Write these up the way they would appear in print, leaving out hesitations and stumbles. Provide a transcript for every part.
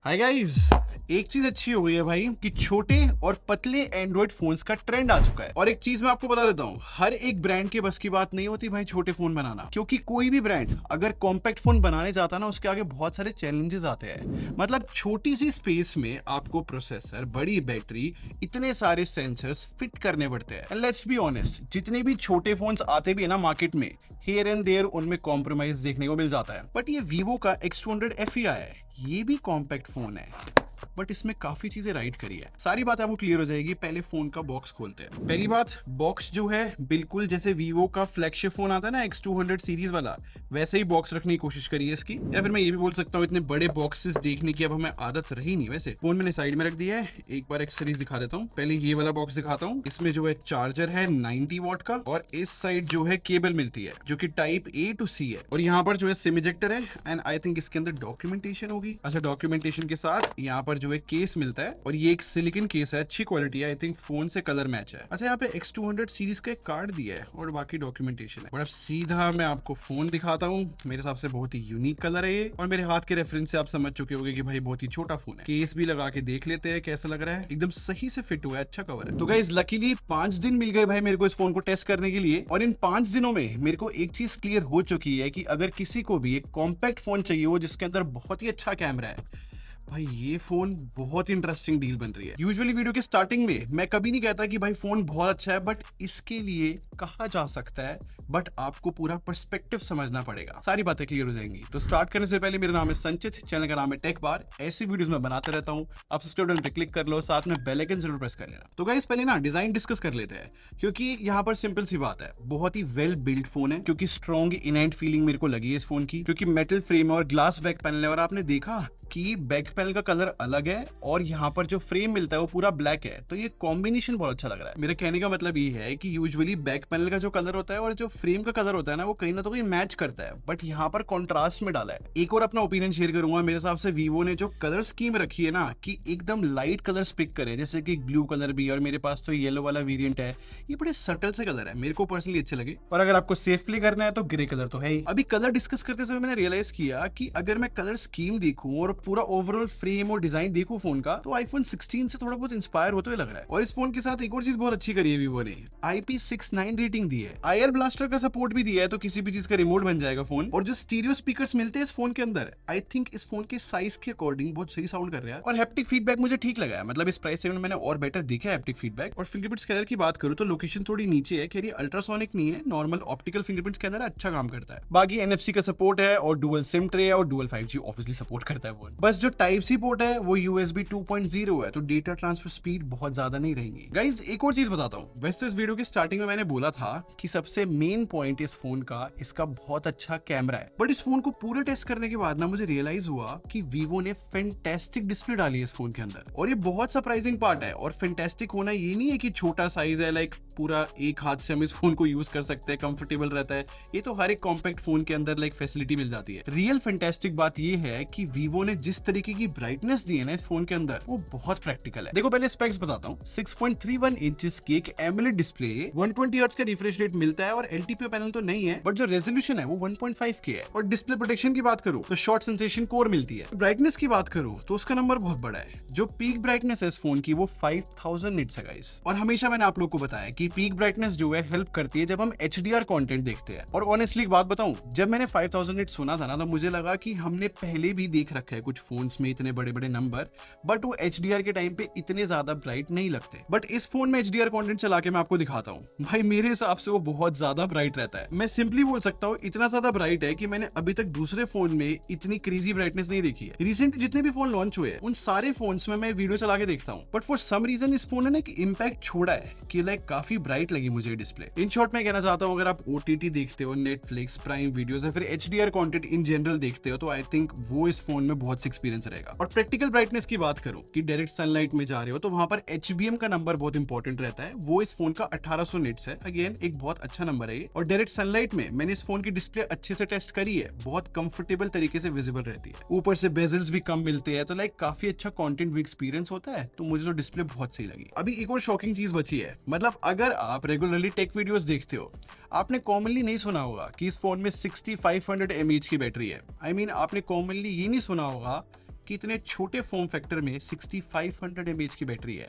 Hi guys, एक चीज अच्छी हो गई है भाई कि छोटे और पतले एंड्रॉइड फोन्स का ट्रेंड आ चुका है। और एक चीज मैं आपको बता देता हूँ, हर एक ब्रांड के बस की बात नहीं होती भाई छोटे फोन बनाना, क्योंकि कोई भी ब्रांड अगर कॉम्पैक्ट फोन बनाने जाता है ना, उसके आगे बहुत सारे चैलेंजेस आते हैं। मतलब छोटी सी स्पेस में आपको प्रोसेसर, बड़ी बैटरी, इतने सारे सेंसर्स फिट करने पड़ते हैं। एंड लेट्स बी ऑनेस्ट, जितने भी छोटे फोन्स आते भी है ना मार्केट में, हियर एंड देयर उनमें कॉम्प्रोमाइज देखने को मिल जाता है। बट ये वीवो का X200 FE आया है, ये भी कॉम्पैक्ट फोन है, बट इसमें काफी चीजें राइट करी है। सारी बात आपको क्लियर हो जाएगी। पहले फोन का बॉक्स खोलते हैं। पहली बात, बॉक्स जो है बिल्कुल जैसे वीवो का फ्लैगशिप फोन आता है ना X200 सीरीज वाला, वैसे ही बॉक्स रखने की कोशिश करी है इसकी। या फिर मैं ये भी बोल सकता हूँ, इतने बड़े बॉक्सेस देखने की अब हमें आदत रही नहीं। वैसे फोन मैंने साइड में रख दिया है, एक बार एक्सेसरीज दिखा देता हूँ। पहले ये वाला बॉक्स दिखाता हूँ। इसमें जो है चार्जर है 90 वॉट का, और इस साइड जो है केबल मिलती है जो कि टाइप A to C है। और यहाँ पर जो है सिम इजेक्टर है, एंड आई थिंक इसके अंदर डॉक्यूमेंटेशन होगी। अच्छा, डॉक्यूमेंटेशन के साथ यहाँ पर जो है केस मिलता है, और ये एक सिलिकॉन केस है, अच्छी क्वालिटी है। आई थिंक फोन से कलर मैच है। अच्छा, यहाँ पे X200 सीरीज का एक कार्ड दिया है और बाकी डॉक्यूमेंटेशन है। और अब सीधा मैं आपको फोन दिखाता हूँ। मेरे हिसाब से बहुत ही यूनिक कलर है ये, और मेरे हाथ के रेफरेंस से आप समझ चुके होंगे कि भाई बहुत ही छोटा फोन है। केस भी लगा के देख लेते हैं कैसा लग रहा है। एकदम सही से फिट हुआ है, अच्छा कवर है। तो गाइस, लकीली 5 दिन मिल गए भाई मेरे को इस फोन को टेस्ट करने के लिए, और इन 5 दिनों में मेरे को एक चीज क्लियर हो चुकी है कि अगर किसी को भी एक कॉम्पैक्ट फोन चाहिए हो जिसके अंदर बहुत ही अच्छा कैमरा है, भाई ये फोन बहुत इंटरेस्टिंग डील बन रही है। यूजुअली वीडियो के स्टार्टिंग में मैं कभी नहीं कहता कि भाई फोन बहुत अच्छा है, बट इसके लिए कहा जा सकता है, बट आपको पूरा पर्सपेक्टिव समझना पड़ेगा। सारी बातें क्लियर हो जाएंगी। तो स्टार्ट करने से पहले, मेरा नाम है संचित, चैनल का नाम है टेक बार। ऐसी वीडियोस मैं बनाते रहता हूँ। आप सब्सक्राइब बटन पे क्लिक कर लो, साथ में बेल आइकन जरूर प्रेस कर लेना। तो गाइस, पहले ना डिजाइन डिस्कस कर लेते हैं, क्योंकि यहाँ पर सिंपल सी बात है, बहुत ही वेल बिल्ड फोन है। क्योंकि स्ट्रॉन्ग इनहैंड फीलिंग मेरे को लगी है इस फोन की, क्योंकि मेटल फ्रेम और ग्लास बैक पैनल है। और आपने देखा कि बैक पैनल का कलर अलग है और यहाँ पर जो फ्रेम मिलता है वो पूरा ब्लैक है। तो ये कॉम्बिनेशन बहुत अच्छा लग रहा है। मेरे कहने का मतलब ये है कि यूजुअली बैक पैनल का जो कलर होता है और जो फ्रेम का कलर होता है ना, वो कहीं ना तो कहीं मैच करता है, बट यहाँ पर कॉन्ट्रास्ट में डाला है। एक और अपना ओपिनियन शेयर करूंगा। मेरे हिसाब से वीवो ने जो कलर स्कीम रखी है ना, कि एकदम लाइट कलर्स पिक करे, जैसे कि ब्लू कलर भी, और मेरे पास तो येलो वाला वेरिएंट है, ये बड़े सटल से कलर है, मेरे को पर्सनली अच्छे लगे। और अगर आपको सेफ प्ले करना है तो ग्रे कलर तो है ही। अभी कलर डिस्कस करते समय मैंने रियलाइज किया कि अगर मैं कलर स्कीम देखूं और पूरा ओवरऑल फ्रेम और डिजाइन देखूं फोन का, तो आईफोन 16 से थोड़ा बहुत इंस्पायर होते हुए लग रहा है। और इस फोन के साथ एक और चीज बहुत अच्छी करी है वीवो ने, IP69 रेटिंग दी है, आईआर ब्लास्टर का सपोर्ट भी दिया है, तो किसी भी चीज का रिमोट बन जाएगा फोन। और जो स्टीरियो स्पीकर्स मिलते हैं इस फोन के अंदर, आई थिंक इस फोन के साइज के अकॉर्डिंग बहुत सही साउंड कर रहा है। और हैप्टिक फीडबैक मुझे ठीक लगा है, मतलब इस प्राइस सेगमेंट मैंने और बेटर देखा है हैप्टिक फीडबैक। और फिंगरप्रिंट स्कैनर की बात करूं तो लोकेशन थोड़ी नीचे है, खैर ये अल्ट्रासोनिक नहीं है, नॉर्मल ऑप्टिकल फिंगरप्रिंट स्कैनर अच्छा काम करता है। बाकी NFC का सपोर्ट है, और डुअल सिम ट्रे है, और डुअल 5G ऑब्वियसली सपोर्ट करता है फोन। बस जो टाइप सी पोर्ट है वो USB 2.0 है, तो डेटा ट्रांसफर स्पीड बहुत ज्यादा नहीं रहेगी। गाइज, एक और चीज बताता हूँ। वैसे इस वीडियो के स्टार्टिंग में मैंने बोला था कि सबसे मेन पॉइंट इस फोन का इसका बहुत अच्छा कैमरा है, बट इस फोन को पूरे टेस्ट करने के बाद ना मुझे रियलाइज हुआ कि वीवो ने फैंटास्टिक डिस्प्ले डाली है इस फोन के अंदर। और ये बहुत सरप्राइजिंग पार्ट है। और फैंटास्टिक होना ये नहीं है कि छोटा साइज है, लाइक पूरा एक हाथ से हम इस फोन को यूज कर सकते हैं, कंफर्टेबल रहता है। ये तो हर एक कॉम्पैक्ट फोन के अंदर लाइक फैसिलिटी मिल जाती है। रियल फैंटास्टिक बात ये है कि वीवो ने जिस तरीके की ब्राइटनेस दी है ना इस फोन के अंदर, वो बहुत प्रैक्टिकल है। देखो, पहले स्पेक्स बताता हूँ। 6.31 इंचेस की एक एमोलेड डिस्प्ले, 120 हर्ट्ज का रिफ्रेश रेट मिलता है, और LTPO पैनल तो नहीं है, बट जो रेजोल्यूशन है वो 1.5K है। और डिस्प्ले प्रोटेक्शन की बात करूँ तो शॉर्ट सेंसेशन कोर मिलती है। ब्राइटनेस की बात करूँ तो उसका नंबर बहुत बड़ा है। जो पीक ब्राइटनेस है इस फोन की वो 5000 निट्स है गाइस। और हमेशा मैंने आप लोग को बताया कि पीक ब्राइटनेस जो है हेल्प करती है जब हम HDR कंटेंट देखते हैं। और ऑनेस्टली एक बात बताऊं, जब मैंने 5000 निट्स सुना था ना, तो मुझे लगा कि हमने पहले भी देख रखा है कुछ फोन्स में इतने बड़े बड़े नंबर, बट वो HDR के टाइम पे इतने ज्यादा ब्राइट नहीं लगते। बट इस फोन में HDR कंटेंट चला के मैं आपको दिखाता हूँ, भाई मेरे हिसाब से वो बहुत ज्यादा ब्राइट रहता है। मैं सिंपली बोल सकता हूँ इतना ज्यादा ब्राइट है कि मैंने अभी तक दूसरे फोन में इतनी क्रेजी ब्राइटनेस नहीं देखी है। रिसेंटली जितने भी फोन लॉन्च हुए उन सारे फोन्स में मैं वीडियो चला के देखता हूँ, बट फॉर सम रीजन इस फोन ने एक इम्पैक्ट छोड़ा है कि लाइक काफी ब्राइट लगी मुझे डिस्प्ले। इन शॉर्ट मैं कहना चाहता हूँ, अगर आप OTT देखते हो, नेटफ्लिक्स, प्राइम वीडियोस, या फिर HDR कंटेंट इन जनरल देखते हो, तो आई थिंक वो इस फोन में बहुत एक्सपीरियंस रहेगा। और प्रैक्टिकल ब्राइटनेस की बात करूं कि डायरेक्ट सनलाइट में जा रहे हो तो वहां पर HBM का नंबर बहुत इंपॉर्टेंट रहता है। वो इस फोन का 1800 निट्स है, अगेन एक बहुत अच्छा नंबर है ये। और डायरेक्ट सनलाइट में मैंने इस फोन की डिस्प्ले अच्छे से टेस्ट करी है, बहुत कंफर्टेबल तरीके से विजिबल रहती है। ऊपर से बेजल्स भी कम मिलते हैं, तो लाइक काफी अच्छा कंटेंट भी एक्सपीरियंस होता है। तो मुझे तो डिस्प्ले बहुत सही लगी। अभी एक और शॉकिंग चीज बची है, मतलब अगर आप रेगुलरली टेक वीडियोस देखते हो, आपने कॉमनली नहीं सुना होगा कि इस फोन में 6500 mAh की बैटरी है। आई मीन आपने कॉमनली ये नहीं सुना होगा कि इतने छोटे फॉर्म फैक्टर में 6500 mAh की बैटरी है।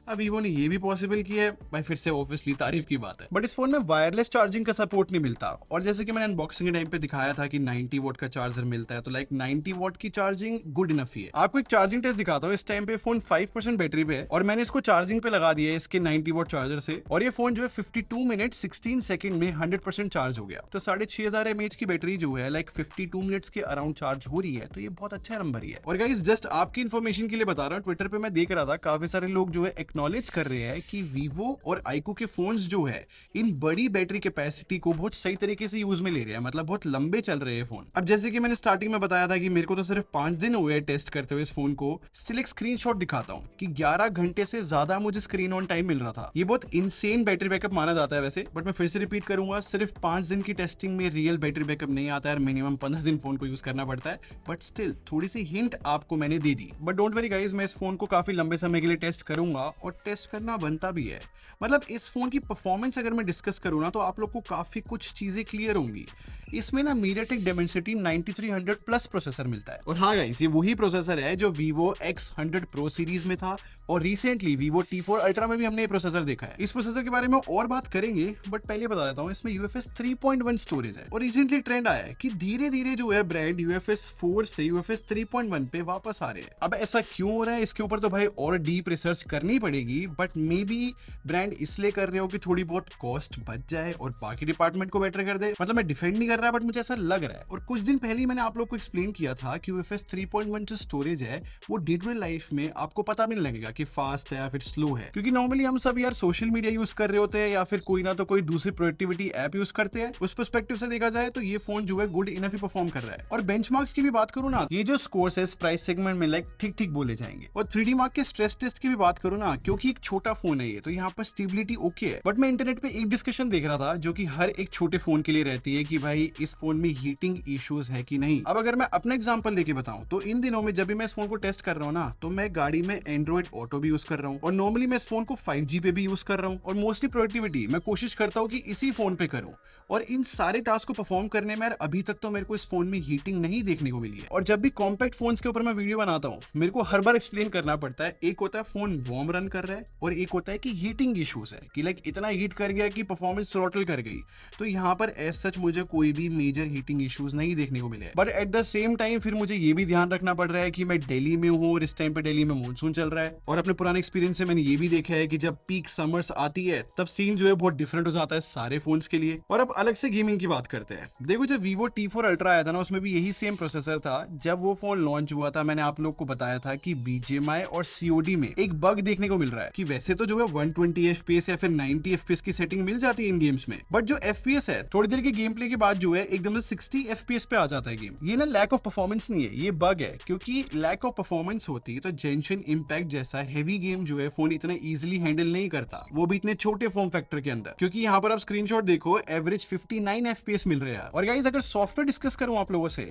अब वीवो ने ये भी पॉसिबल किया है भाई, फिर से ऑब्वियसली तारीफ की बात है। बट इस फोन में वायरलेस चार्जिंग का सपोर्ट नहीं मिलता, और जैसे कि मैंने अनबॉक्सिंग के टाइम पे दिखाया था कि 90 वॉट का चार्जर मिलता है, तो लाइक 90 वॉट की चार्जिंग गुड इनफ ही है। आपको एक चार्जिंग टेस्ट दिखाता हूँ। इस टाइम पे फोन 5% बैटरी पे है और मैंने इसको चार्जिंग पे लगा दिया है इसके 90 वॉट चार्जर से, और ये फोन जो है 52 मिनट 16 सेकंड में 100% चार्ज हो गया। तो 6500 mAh की बैटरी जो है लाइक 52 मिनट्स के अराउंड चार्ज हो रही है, तो ये बहुत अच्छा नंबर ही है। और गाइस जस्ट आपकी इन्फॉर्मेशन के लिए बता रहा हूँ, ट्विटर पे मैं देख रहा था काफी सारे लोग जो है एक्नॉलेज कर रहे हैं कि वीवो और आइको के फोन्स जो है इन बड़ी बैटरी कैपेसिटी को बहुत सही तरीके से यूज में ले रहे हैं, मतलब बहुत लंबे चल रहे हैं फोन। अब जैसे कि मैंने स्टार्टिंग में बताया था कि मेरे को तो सिर्फ 5 दिन हुए टेस्ट करते हुए इस फोन को, स्टिल एक स्क्रीनशॉट दिखाता हूं कि 11 घंटे से ज्यादा मुझे स्क्रीन ऑन टाइम मिल रहा था। ये बहुत इनसेन बैटरी बैकअप माना जाता है वैसे, बट मैं फिर से रिपीट करूंगा, सिर्फ 5 दिन की टेस्टिंग में रियल बैटरी बैकअप नहीं आता है, मिनिमम 15 दिन फोन को यूज करना पड़ता है। बट स्टिल थोड़ी सी हिंट आपको मैंने दे दी। बट डोंट वरी गाइस, मैं इस फोन को काफी लंबे समय के लिए टेस्ट करूंगा और टेस्ट करना बनता भी है। मतलब इस फोन की परफॉर्मेंस अगर मैं डिस्कस करूं ना, तो आप लोग को काफी कुछ चीजें क्लियर होंगी। इसमें ना MediaTek Dimensity 9300 प्लस प्रोसेसर मिलता है, और हाँ गाइस ये वही प्रोसेसर है जो Vivo X100 Pro सीरीज में था, और रिसेंटली Vivo T4 Ultra में भी हमने ये प्रोसेसर देखा है। इस प्रोसेसर के बारे में और बात करेंगे, बट पहले बता देता हूँ इसमें UFS 3.1 स्टोरेज है, और रिसेंटली ट्रेंड आया है कि धीरे धीरे जो है ब्रांड UFS 4 से UFS 3.1 पे वापस आ रहे हैं। अब ऐसा क्यों हो रहा है, इसके ऊपर तो भाई और डीप रिसर्च करनी पड़ेगी, बट मे बी ब्रांड इसलिए कर रहे हो कि थोड़ी बहुत कॉस्ट बच जाए और बाकी डिपार्टमेंट को बेटर कर दे। मतलब मैं डिफेंड नहीं कर रहा, बट मुझे ऐसा लग रहा है। और कुछ दिन पहले ही मैंने आप लोग को एक्सप्लेन किया था कि UFS 3.1 जो स्टोरेज है वो डे टू डे लाइफ में आपको पता भी नहीं लगेगा कि फास्ट है या फिर स्लो है, क्योंकि नॉर्मली हम सब यार सोशल मीडिया यूज कर रहे होते हैं या फिर कोई ना तो कोई दूसरी प्रोडक्टिविटी ऐप यूज करते हैं। उस पर्सपेक्टिव से देखा जाए तो ये फोन जो है गुड इनफ ही परफॉर्म कर रहा है। और बेंचमार्क्स की भी बात करूं ना, ये जो स्कोर्स है प्राइस सेगमेंट में लाइक ठीक ठीक बोले जाएंगे। और 3D मार्क के स्ट्रेस टेस्ट की भी बात करूं ना, क्योंकि एक छोटा फोन है ये, तो यहाँ पर स्टेबिलिटी ओके है। बट मैं इंटरनेट पे एक डिस्कशन देख रहा था जो कि हर एक छोटे फोन के लिए रहती है कि भाई इस फोन में हीटिंग इश्यूज है कि नहीं। अब अगर मैं अपना एग्जांपल लेके बताऊं, तो इन दिनों में जब भी मैं इस फोन को टेस्ट कर रहा हूं ना, तो मैं गाड़ी में एंड्रॉइड ऑटो भी यूज कर रहा हूं, और नॉर्मली मैं इस फोन को 5G पे भी यूज कर रहा हूं, और मोस्टली प्रोडक्टिविटी मैं कोशिश करता हूं कि इसी फोन पे करूं। और इन सारे टास्क को परफॉर्म करने में अभी तक तो मेरे को इस फोन में हीटिंग नहीं देखने को मिली है। और जब भी कॉम्पैक्ट फोन्स के ऊपर मैं वीडियो बनाता हूं, मेरे को हर बार एक्सप्लेन करना पड़ता है, एक होता है फोन वार्म रन कर रहा है, और एक होता है कि हीटिंग इश्यूज है, कि लाइक इतना हीट कर गया कि परफॉर्मेंस थ्रॉटल कर गई। तो यहाँ पर एज सच मुझे कोई भी मेजर हीटिंग इश्यूज नहीं देखने को मिले। But at the same time फिर मुझे ये भी ध्यान रखना पड़ रहा है कि मैं दिल्ली में हूँ, और इस टाइम पे दिल्ली में मानसून चल रहा है, और अपने पुराने एक्सपीरियंस से मैंने ये भी देखा है कि जब पीक समर्स आती है तब सीन जो है बहुत डिफरेंट हो जाता है सारे फोन्स के लिए। और अब अलग से गेमिंग की बात करते हैं। देखो जब Vivo T4 Ultra आया था ना, उसमें भी यही सेम प्रोसेसर था। जब वो फोन लॉन्च हुआ था, मैंने आप लोग को बताया था कि BGMI और COD में एक बग देखने को मिल रहा है कि वैसे तो जो है 120 FPS या फिर 90 FPS की सेटिंग मिल जाती है इन गेम्स में, बट जो FPS है थोड़ी देर के गेम प्ले के बाद जो है एकदम से 60 FPS पे आ जाता है गेम। ये ना लैक ऑफ परफॉर्मेंस नहीं है, ये बग है, क्योंकि लैक ऑफ परफॉर्मेंस होती तो जेंशन इंपैक्ट जैसा हैवी गेम जो है फोन इतना इजीली हैंडल नहीं करता, वो भी इतने छोटे फॉर्म फैक्टर के अंदर। क्योंकि यहाँ पर आप स्क्रीनशॉट देखो, एवरेज 59 FPS मिल रहे हैं। और गाइस अगर सॉफ्टवेयर डिस्कस करूं आप लोगों से,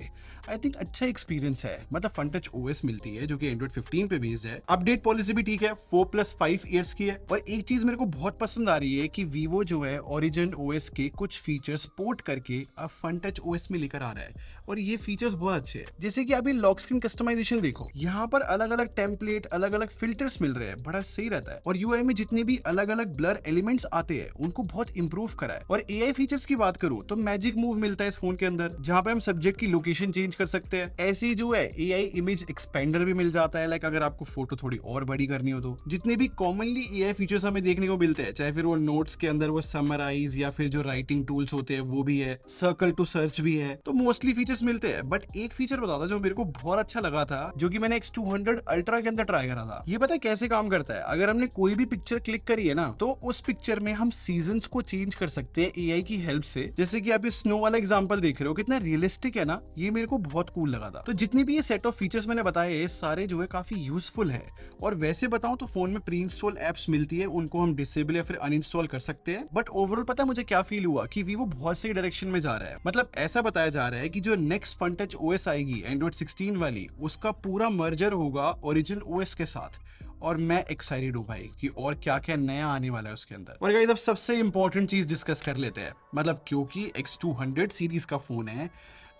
आई थिंक अच्छा एक्सपीरियंस है। मतलब FunTouch OS मिलती है जो कि Android 15 पे बेस्ड है। अपडेट पॉलिसी भी ठीक है, 4+5 ईयर्स की है। और एक चीज मेरे को बहुत पसंद आ रही है कि Vivo जो है Origin OS के कुछ फीचर्स पोर्ट करके अब FunTouch OS में लेकर आ रहा है, और ये फीचर्स बहुत अच्छे हैं। जैसे कि अभी लॉक स्क्रीन कस्टमाइजेशन देखो, यहाँ पर अलग अलग टेम्पलेट, अलग अलग फिल्टर्स मिल रहे हैं, बड़ा सही रहता है। और UI में जितने भी अलग अलग ब्लर एलिमेंट्स आते हैं उनको बहुत इंप्रूव करा है। और AI फीचर्स की बात करूं तो मैजिक मूव मिलता है इस फोन के अंदर, जहां पे हम सब्जेक्ट की लोकेशन चेंज कर सकते हैं। ऐसी जो है AI इमेज एक्सपेंडर भी मिल जाता है, लाइक अगर आपको फोटो थोड़ी और बड़ी करनी हो तो। जितने भी कॉमनली AI फीचर्स हमें देखने को मिलते हैं, चाहे फिर वो नोट्स के अंदर वो समराइज या फिर जो राइटिंग टूल्स होते हैं वो भी है, सर्कल टू सर्च भी है, तो मोस्टली फीचर्स मिलते हैं। बट एक फीचर बता था जो मेरे को बहुत अच्छा लगा था, जो कि मैंने X200 Ultra के अंदर ट्राई करा था। ये पता है कैसे काम करता है? अगर हमने कोई भी पिक्चर क्लिक करी है ना, तो उस पिक्चर में हम सीजन्स को चेंज कर सकते हैं AI की हेल्प से। जैसे कि आप ये स्नो वाला एग्जांपल देख रहे हो, कितना रियलिस्टिक है ना, ये मेरे को बहुत कूल लगा था। तो जितनी भी ये सेट ऑफ फीचर्स मैंने बताए, ये सारे जो है काफी यूजफुल है। और वैसे बताऊं तो फोन में प्री इंस्टॉल एप्स मिलती है, उनको हम डिसेबल या फिर अनइंस्टॉल कर सकते हैं। बट ओवरऑल पता है मुझे क्या फील हुआ कि Vivo बहुत सही डायरेक्शन में जा रहा है। मतलब ऐसा बताया जा रहा है कि जो नेक्स्ट FunTouch OS आएगी Android 16 वाली, उसका पूरा मर्जर होगा Origin OS के साथ। और मैं एक्साइटेड हूँ भाई कि और क्या क्या नया आने वाला है उसके अंदर। और गाइस अब सबसे इंपॉर्टेंट चीज डिस्कस कर लेते हैं। मतलब क्योंकि X200 सीरीज का फोन है,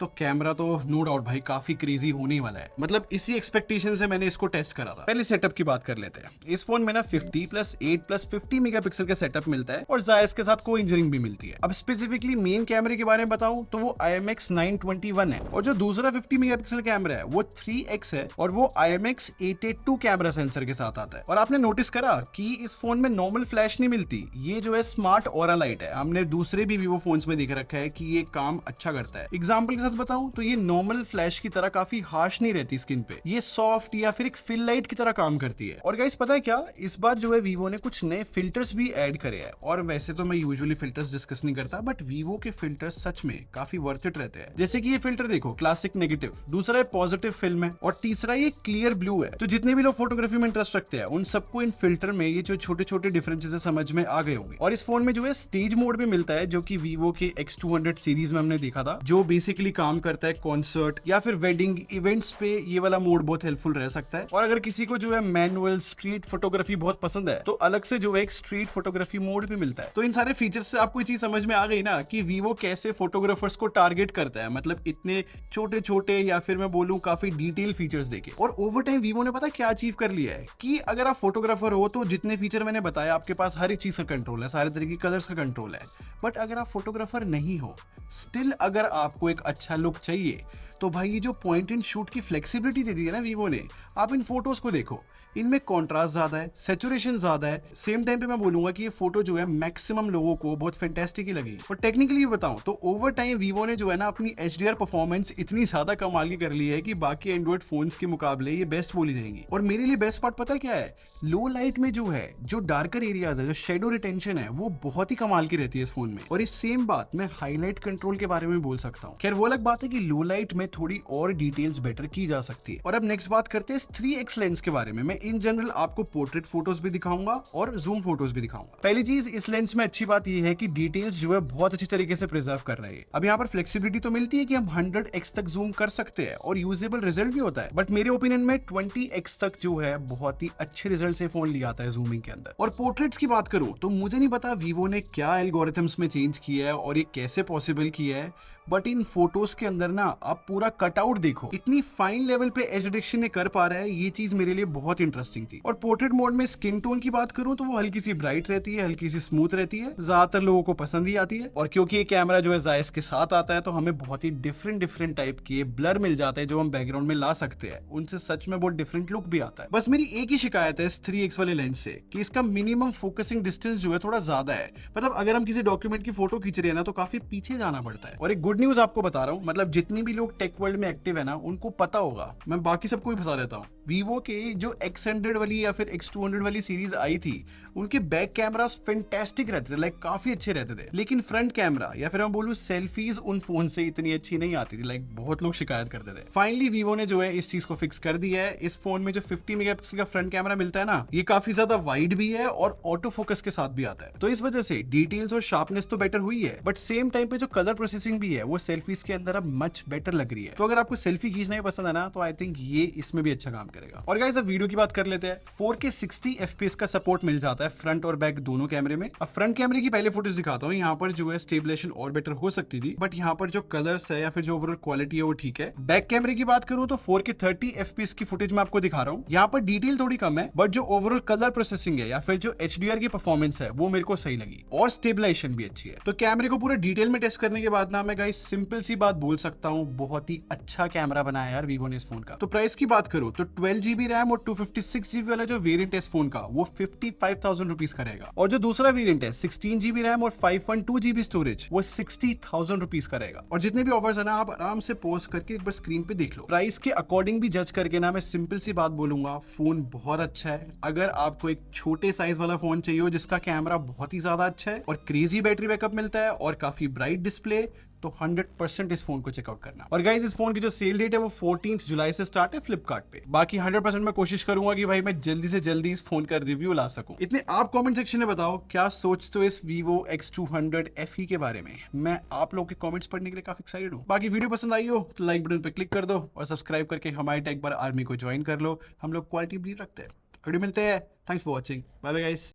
तो कैमरा तो नो डाउट भाई काफी क्रेजी होने वाला है। मतलब इसी एक्सपेक्टेशन से मैंने इसको टेस्ट करा था। पहले सेटअप की बात कर लेते हैं। इस फोन में ना 50+8+50 मेगापिक्सल का सेटअप मिलता है और जायज के साथ को इंजीनियरिंग भी मिलती है। अब स्पेसिफिकली मेन कैमरे के बारे में बताऊं तो वो IMX921 है और जो दूसरा 50 मेगापिक्सल कैमरा है वो 3x है और वो IMX882 कैमरा सेंसर के साथ आता है। और आपने नोटिस करा कि इस फोन में नॉर्मल फ्लैश नहीं मिलती, ये जो है स्मार्ट ऑरा लाइट है। हमने दूसरे भी वीवो फोन्स में देख रखा है कि ये काम अच्छा करता है। एग्जांपल के साथ बताऊं तो ये नॉर्मल फ्लैश की तरह काफी हार्श नहीं रहती स्किन पे, ये सॉफ्ट या फिर एक फिल लाइट की तरह काम करती है। और गाइस पता है क्या, इस बार जो है वीवो ने कुछ नए फिल्टर्स भी ऐड करे हैं। और वैसे तो मैं यूजुअली फिल्टर्स डिस्कस नहीं करता, बट वीवो के फिल्टर्स सच में काफी वर्थ इट रहते हैं। जैसे कि ये फिल्टर देखो, क्लासिक नेगेटिव, दूसरा है पॉजिटिव फिल्म है और तीसरा ये क्लियर ब्लू है। तो जितने भी लोग फोटोग्राफी में इंटरेस्ट रखते हैं उन सबको इन फिल्टर में ये जो छोटे छोटे डिफरेंसेस है समझ में आ गए होंगे। और इस फोन में जो है स्टेज मोड भी मिलता है, जो कि वीवो के X200 सीरीज में हमने देखा था, जो बेसिकली काम करता है कॉन्सर्ट या फिर वेडिंग इवेंट्स पे। ये वाला मोड बहुत हेल्पफुल रह सकता है। और अगर किसी को जो है मैनुअल स्ट्रीट फोटोग्राफी बहुत पसंद है तो अलग से जो है एक स्ट्रीट फोटोग्राफी मोड भी मिलता है। तो इन सारे फीचर्स से आपको ये चीज समझ में आ गई ना कि वीवो कैसे फोटोग्राफर्स को टारगेट करता है, मतलब इतने छोटे छोटे या फिर मैं बोलूं काफी डिटेल फीचर्स देके। और ओवर टाइम वीवो ने पता क्या अचीव कर लिया है कि अगर आप फोटोग्राफर हो तो जितने फीचर मैंने बताया आपके पास हर एक चीज का कंट्रोल है, सारे तरीके की कलर्स का कंट्रोल है। बट अगर आप फोटोग्राफर नहीं हो, स्टिल अगर आपको एक अच्छा लुक चाहिए तो भाई ये जो पॉइंट एंड शूट की फ्लेक्सिबिलिटी दे दी है ना वीवो ने, आप इन फोटोज को देखो, इनमें कॉन्ट्रास्ट ज्यादा है, सैचुरेशन ज्यादा है। सेम टाइम पे मैं बोलूंगा कि ये फोटो जो है मैक्सिमम लोगों को बहुत फैंटास्टिक ही लगी। और टेक्निकली बताऊं तो ओवर टाइम वीवो ने जो है ना अपनी HDR परफॉर्मेंस इतनी ज्यादा कमाल की कर ली है कि बाकी एंड्रॉइड फोन्स के मुकाबले ये बेस्ट बोली जाएंगी। और मेरे लिए बेस्ट पार्ट पता क्या है, लो लाइट में जो है जो डार्कर एरियाज है, जो शेडो रिटेंशन है, वो बहुत ही कमाल की रहती है इस फोन में। और इस सेम बात मैं हाईलाइट कंट्रोल के बारे में बोल सकता हूँ। खैर वो अलग बात है कि लो लाइट में थोड़ी और डिटेल्स बेटर की जा सकती है। और अब नेक्स्ट बात करते हैं 3x लेंस के बारे में। मैं इन जनरल आपको पोर्ट्रेट फोटोज भी दिखाऊंगा और जूम फोटोज भी दिखाऊंगा। पहली चीज, इस लेंस में अच्छी बात यह है कि डिटेल्स जो है बहुत अच्छी तरीके से प्रिजर्व कर रहे हैं। अब यहाँ पर फ्लेक्सिबिलिटी तो मिलती है कि हम 100x तक जूम कर सकते हैं और यूजेबल रिजल्ट भी होता है। बट मेरे ओपिनियन में 20x तक जो है बहुत ही अच्छे रिजल्ट से फोन लिया आता है जूमिंग के अंदर। और पोर्ट्रेट्स की बात करूं तो मुझे नहीं पता वीवो ने क्या एल्गोरिथम्स में चेंज किया है और ये कैसे पॉसिबल किया है, बट इन फोटोज के अंदर ना आप पूरा कटआउट देखो, इतनी फाइन लेवल पे एज डिटेक्शन ने कर पा रहा है। ये चीज मेरे लिए बहुत इंटरेस्टिंग थी। और पोर्ट्रेट मोड में स्किन टोन की बात करूं तो वो हल्की सी ब्राइट रहती है, हल्की सी स्मूथ रहती है, ज्यादातर लोगों को पसंद ही आती है। और क्योंकि ये कैमरा जो है जायज के साथ आता है तो हमें बहुत ही डिफरेंट टाइप के ब्लर मिल जाते हैं जो हम बैकग्राउंड में ला सकते हैं, उनसे सच में बहुत डिफरेंट लुक भी आता है। बस मेरी एक ही शिकायत है इस 3x वाले लेंस से कि इसका मिनिमम फोकसिंग डिस्टेंस जो है थोड़ा ज्यादा है। मतलब अगर हम किसी डॉक्यूमेंट की फोटो खींच रहे हैं ना तो काफी पीछे जाना पड़ता है। और एक गुड न्यूज आपको बता रहा हूं, मतलब जितने भी लोग टेक वर्ल्ड में एक्टिव है ना उनको पता होगा, मैं बाकी सबको भी फंसा रहता हूं, वीवो के जो X100 वाली या फिर X200 वाली सीरीज आई थी उनके बैक कैमरास फैंटास्टिक रहते थे, लाइक काफी अच्छे रहते थे। लेकिन फ्रंट कैमरा या फिर मैं बोलूं सेल्फीज उन फोन से इतनी अच्छी नहीं आती थी, लाइक बहुत लोग शिकायत करते थे। फाइनली वीवो ने जो है इस चीज को फिक्स कर दिया है। इस फोन में जो 50 मेगापिक्सल का फ्रंट कैमरा मिलता है ना, ये काफी ज्यादा वाइड भी है और ऑटो फोकस के साथ भी आता है। तो इस वजह से डिटेल्स और शार्पनेस तो बेटर हुई है, बट सेम टाइम पे जो कलर प्रोसेसिंग भी है वो सेल्फीज के अंदर अब मच बेटर लग रही है। तो अगर आपको सेल्फी खींचना ही पसंद है ना तो आई थिंक ये इसमें भी अच्छा काम करेगा। और गाइस अब वीडियो की बात कर लेते हैं। 4K 60 FPS का सपोर्ट मिल जाता है फ्रंट और बैक दोनों कैमरे में। अब फ्रंट कैमरे की पहले फुटेज दिखाता हूँ। यहाँ पर जो है स्टेबलाइजेशन और बेटर हो सकती थी, बट यहाँ पर जो कलर्स है या फिर जो ओवरऑल क्वालिटी है वो ठीक है। बैक कैमरे की बात करूँ तो 4K 30 FPS की फुटेज मैं आपको दिखा रहा हूँ। यहाँ पर डिटेल थोड़ी कम है, बट जो ओवरऑल कलर प्रोसेसिंग है या फिर जो HDR की परफॉर्मेंस है वो मेरे को सही लगी और स्टेबलाइजेशन भी अच्छी है। तो कैमरे को पूरा डिटेल में टेस्ट करने के बाद ना मैं गाइस सिंपल सी बात बोल सकता हूँ, बहुत ही अच्छा कैमरा बनाया यार वीवो ने इस फोन का। तो प्राइस की बात करूँ तो 12GB रैम और 256GB वाला जो वेरिएंट है इस फोन का वो 55,000 रुपीज का रहेगा। और जो दूसरा वेरिएंट है 16GB रैम और 512GB स्टोरेज वो 60,000 रुपीज का रहेगा। और जितने भी ऑफर्स है ना आप आराम से पॉज करके एक बार स्क्रीन पे देख लो। प्राइस के अकॉर्डिंग भी जज करके ना मैं सिंपल सी बात बोलूंगा, फोन बहुत अच्छा है। अगर आपको एक छोटे साइज वाला फोन चाहिए हो जिसका कैमरा बहुत ही ज्यादा अच्छा है और क्रेजी बैटरी बैकअप मिलता है और काफी ब्राइट डिस्प्ले, तो 100% इस फोन को चेकआउट करना। और गाइस इस फोन की जो सेल डेट है वो 14 जुलाई से स्टार्ट है फ्लिपकार्ट पे। बाकी 100% मैं कोशिश करूंगा कि भाई मैं जल्दी से जल्दी इस फोन का रिव्यू ला सकूं। इतने आप कमेंट सेक्शन में बताओ क्या सोचते हो इस Vivo X200 FE के बारे में। मैं आप लोग के कमेंट्स पढ़ने के लिए काफी एक्साइटेड हूं। बाकी वीडियो पसंद आई हो तो लाइक बटन पे क्लिक कर दो और सब्सक्राइब करके हमारी टेक बार आर्मी को ज्वाइन कर लो। हम लोग क्वालिटी बिलीव रखते हैं। वीडियो मिलते हैं। Thanks for watching. Bye bye guys.